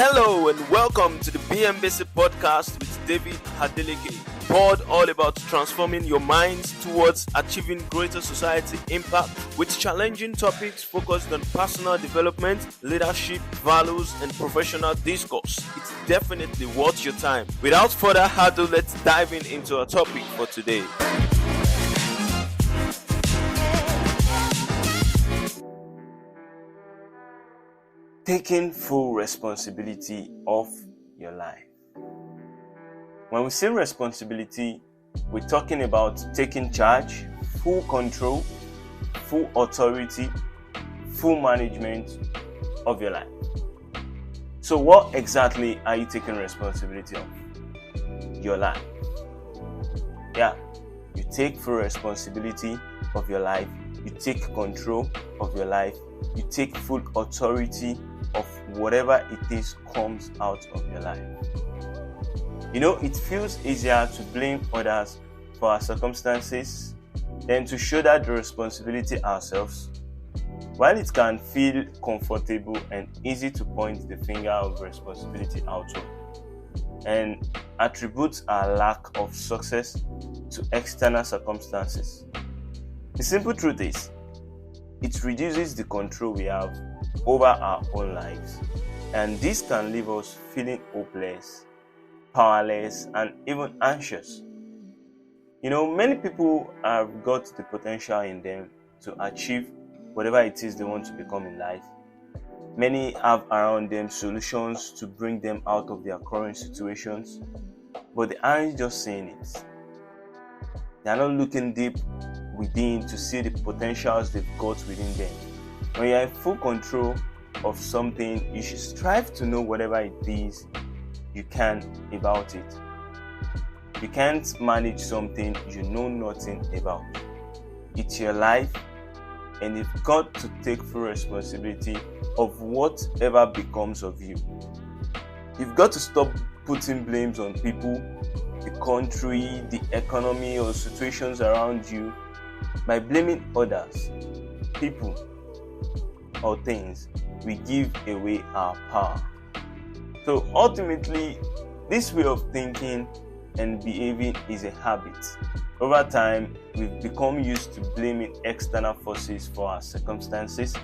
Hello and welcome to the BMBC podcast with David Hadeleke. Pod all about transforming your minds towards achieving greater society impact with challenging topics focused on personal development, leadership, values, and professional discourse. It's definitely worth your time. Without further ado, let's dive into our topic for today. Taking full responsibility of your life. When we say responsibility, we're talking about taking charge, full control, full authority, full management of your life. So what exactly are you taking responsibility of? Your life. Yeah, you take full responsibility of your life. You take control of your life. You take full authority of whatever it is comes out of your life. You know, it feels easier to blame others for our circumstances than to shoulder the responsibility ourselves. While it can feel comfortable and easy to point the finger of responsibility outward and attribute our lack of success to external circumstances, the simple truth is, it reduces the control we have over our own lives, and this can leave us feeling hopeless, powerless, and even anxious. You know, many people have got the potential in them to achieve whatever it is they want to become in life. Many have around them solutions to bring them out of their current situations, but they aren't just saying it. They are not looking deep within to see the potentials they've got within them. When you're in full control of something, you should strive to know whatever it is you can about it. You can't manage something you know nothing about. It's your life, and you've got to take full responsibility of whatever becomes of you. You've got to stop putting blames on people, the country, the economy, or situations around you. By blaming others, people, or things, we give away our power. So ultimately, this way of thinking and behaving is a habit. Over time, we've become used to blaming external forces for our circumstances,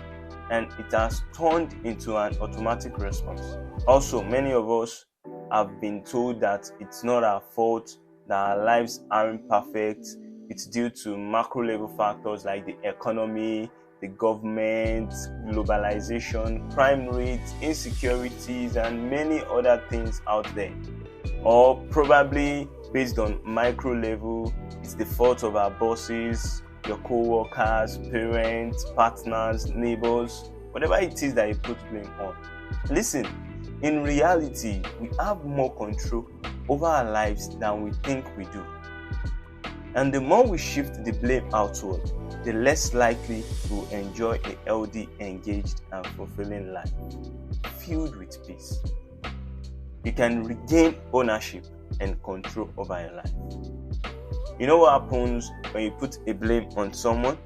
and it has turned into an automatic response. Also, many of us have been told that it's not our fault, that our lives aren't perfect. It's due to macro level factors like the economy, the government, globalization, crime rates, insecurities, and many other things out there. Or probably based on micro level, it's the fault of our bosses, your co-workers, parents, partners, neighbors, whatever it is that you put blame on. Listen, in reality, we have more control over our lives than we think we do. And the more we shift the blame outward, the less likely we'll enjoy a healthy, engaged, and fulfilling life, filled with peace. You can regain ownership and control over your life. You know what happens when you put a blame on someone?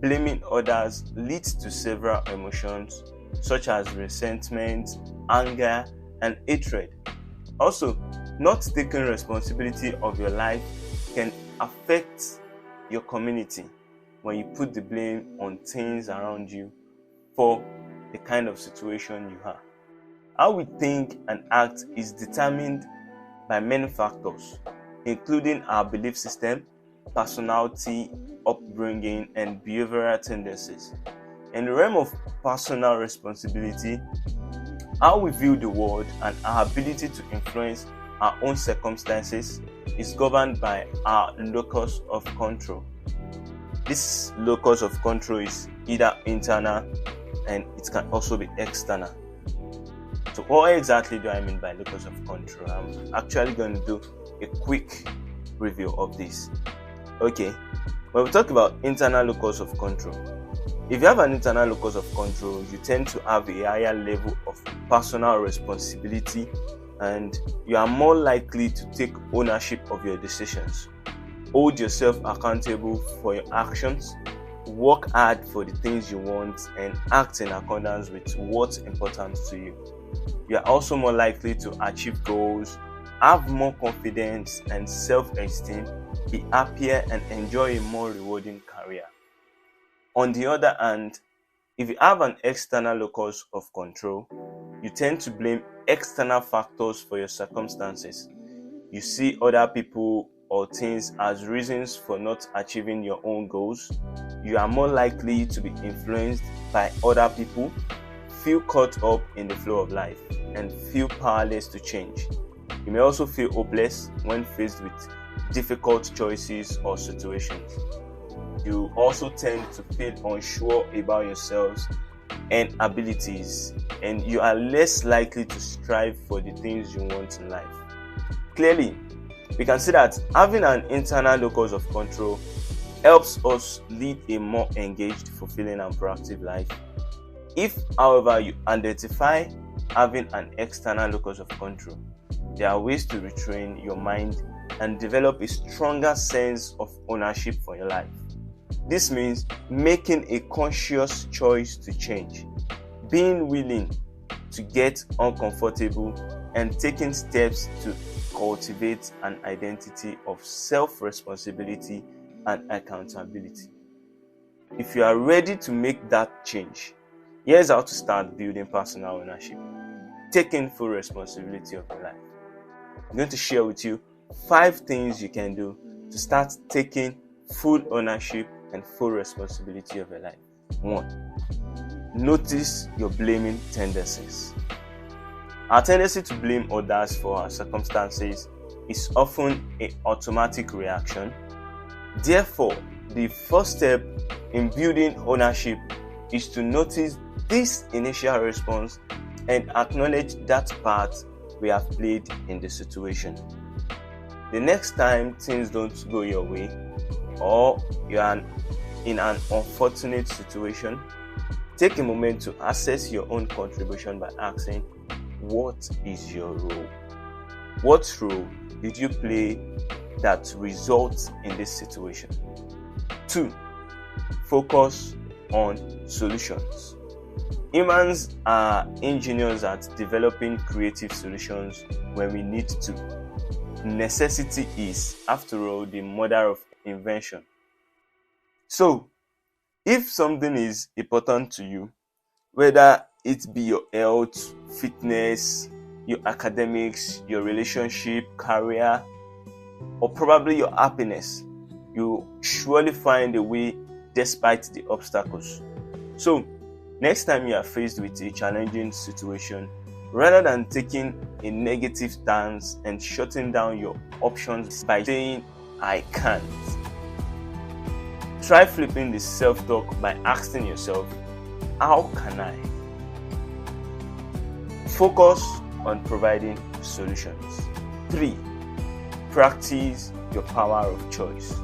Blaming others leads to several emotions, such as resentment, anger, and hatred. Also, not taking responsibility of your life can affect your community when you put the blame on things around you for the kind of situation you have. How we think and act is determined by many factors, including our belief system, personality, upbringing, and behavioral tendencies. In the realm of personal responsibility, how we view the world and our ability to influence our own circumstances is governed by our locus of control. This locus of control is either internal and it can also be external. So what exactly do I mean by locus of control? I'm actually going to do a quick review of this. Okay, when we talk about internal locus of control, if you have an internal locus of control, you tend to have a higher level of personal responsibility and you are more likely to take ownership of your decisions. Hold yourself accountable for your actions, work hard for the things you want, and act in accordance with what's important to you. You are also more likely to achieve goals, have more confidence and self-esteem, be happier, and enjoy a more rewarding career. On the other hand, if you have an external locus of control, you tend to blame external factors for your circumstances. You see other people or things as reasons for not achieving your own goals. You are more likely to be influenced by other people, feel caught up in the flow of life, and feel powerless to change. You may also feel hopeless when faced with difficult choices or situations. You also tend to feel unsure about yourselves and abilities, and you are less likely to strive for the things you want in life. Clearly, we can see that having an internal locus of control helps us lead a more engaged, fulfilling, and proactive life. If, however, you identify having an external locus of control, there are ways to retrain your mind and develop a stronger sense of ownership for your life. This means making a conscious choice to change, being willing to get uncomfortable, and taking steps to cultivate an identity of self-responsibility and accountability. If you are ready to make that change, here's how to start building personal ownership, taking full responsibility of your life. I'm going to share with you 5 things you can do to start taking full ownership and full responsibility of your life. 1. Notice your blaming tendencies. Our tendency to blame others for our circumstances is often an automatic reaction. Therefore, the first step in building ownership is to notice this initial response and acknowledge that part we have played in the situation. The next time things don't go your way, or you are in an unfortunate situation, take a moment to assess your own contribution by asking, what is your role? What role did you play that results in this situation? 2. Focus on solutions. Humans are ingenious at developing creative solutions when we need to. Necessity is, after all, the mother of invention. So, if something is important to you, whether it be your health, fitness, your academics, your relationship, career, or probably your happiness, you surely find a way despite the obstacles. So, next time you are faced with a challenging situation, rather than taking a negative stance and shutting down your options by saying, I can't, try flipping the self-talk by asking yourself, how can I? Focus on providing solutions. 3. Practice your power of choice.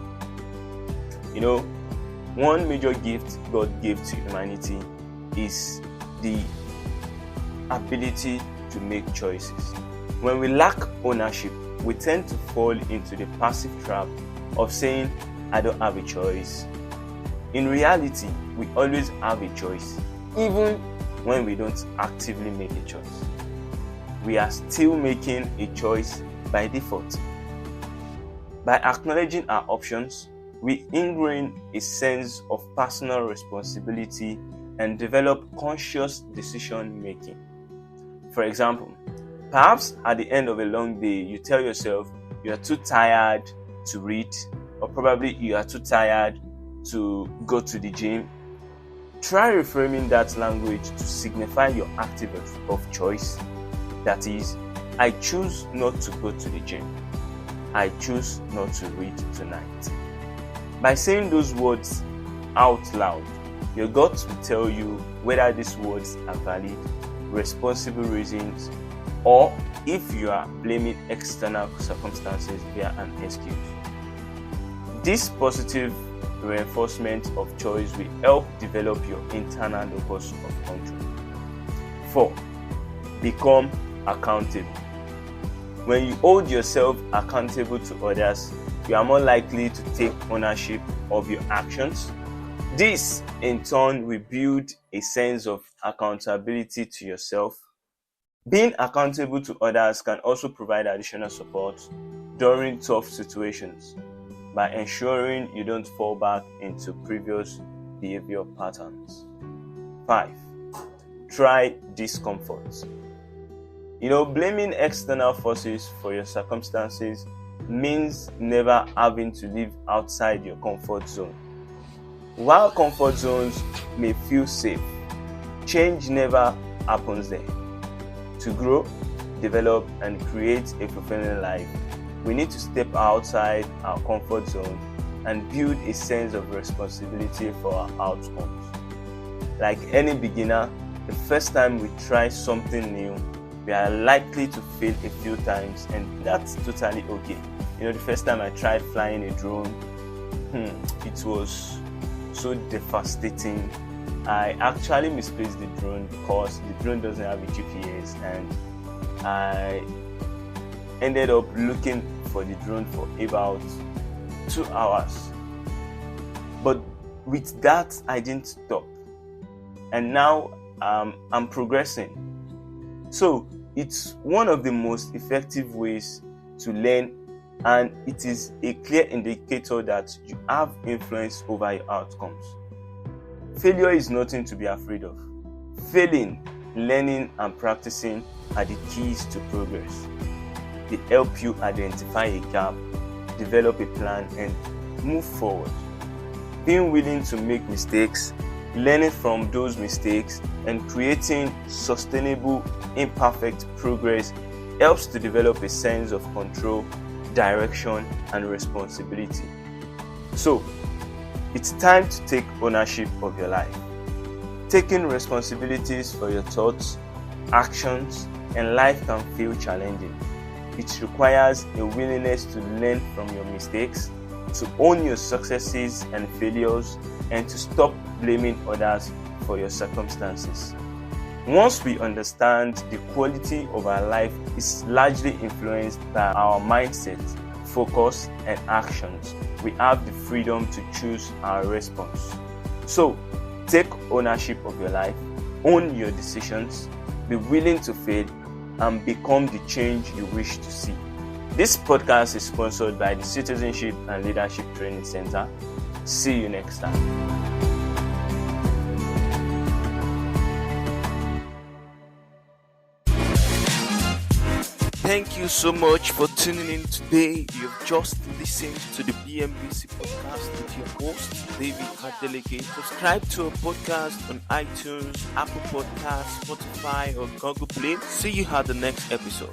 One major gift God gave to humanity is the ability to make choices. When we lack ownership, we tend to fall into the passive trap of saying, I don't have a choice. In reality, we always have a choice, even when we don't actively make a choice. We are still making a choice by default. By acknowledging our options, we ingrain a sense of personal responsibility and develop conscious decision making. For example, perhaps at the end of a long day, you tell yourself you are too tired to read, or probably you are too tired to go to the gym. Try reframing that language to signify your active of choice. That is, I choose not to go to the gym. I choose not to read tonight. By saying those words out loud, your gut will tell you whether these words are valid, responsible reasons, or if you are blaming external circumstances via an excuse. This positive reinforcement of choice will help develop your internal locus of control. 4. Become accountable. When you hold yourself accountable to others, you are more likely to take ownership of your actions. This, in turn, will build a sense of accountability to yourself. Being accountable to others can also provide additional support during tough situations by ensuring you don't fall back into previous behavior patterns. 5. Try discomfort. Blaming external forces for your circumstances means never having to live outside your comfort zone. While comfort zones may feel safe, change never happens there. To grow, develop, and create a fulfilling life, we need to step outside our comfort zone and build a sense of responsibility for our outcomes. Like any beginner, the first time we try something new, we are likely to fail a few times, and that's totally okay. The first time I tried flying a drone, it was so devastating. I actually misplaced the drone because the drone doesn't have a GPS, and I ended up looking for the drone for about 2 hours. But with that, I didn't stop, and now I'm progressing. So it's one of the most effective ways to learn, and it is a clear indicator that you have influence over your outcomes. Failure is nothing to be afraid of. Failing, learning, and practicing are the keys to progress. They help you identify a gap, develop a plan, and move forward. Being willing to make mistakes, learning from those mistakes, and creating sustainable, imperfect progress helps to develop a sense of control, direction, and responsibility. So, it's time to take ownership of your life. Taking responsibilities for your thoughts, actions, and life can feel challenging. It requires a willingness to learn from your mistakes, to own your successes and failures, and to stop blaming others for your circumstances. Once we understand the quality of our life is largely influenced by our mindset, focus, and actions, we have the freedom to choose our response. So, take ownership of your life, own your decisions, be willing to fail, and become the change you wish to see. This podcast is sponsored by the Citizenship and Leadership Training Center. See you next time. Thank you so much for tuning in today. You've just listened to the BMBC podcast with your host, David Adeleke. Subscribe to our podcast on iTunes, Apple Podcasts, Spotify, or Google Play. See you at the next episode.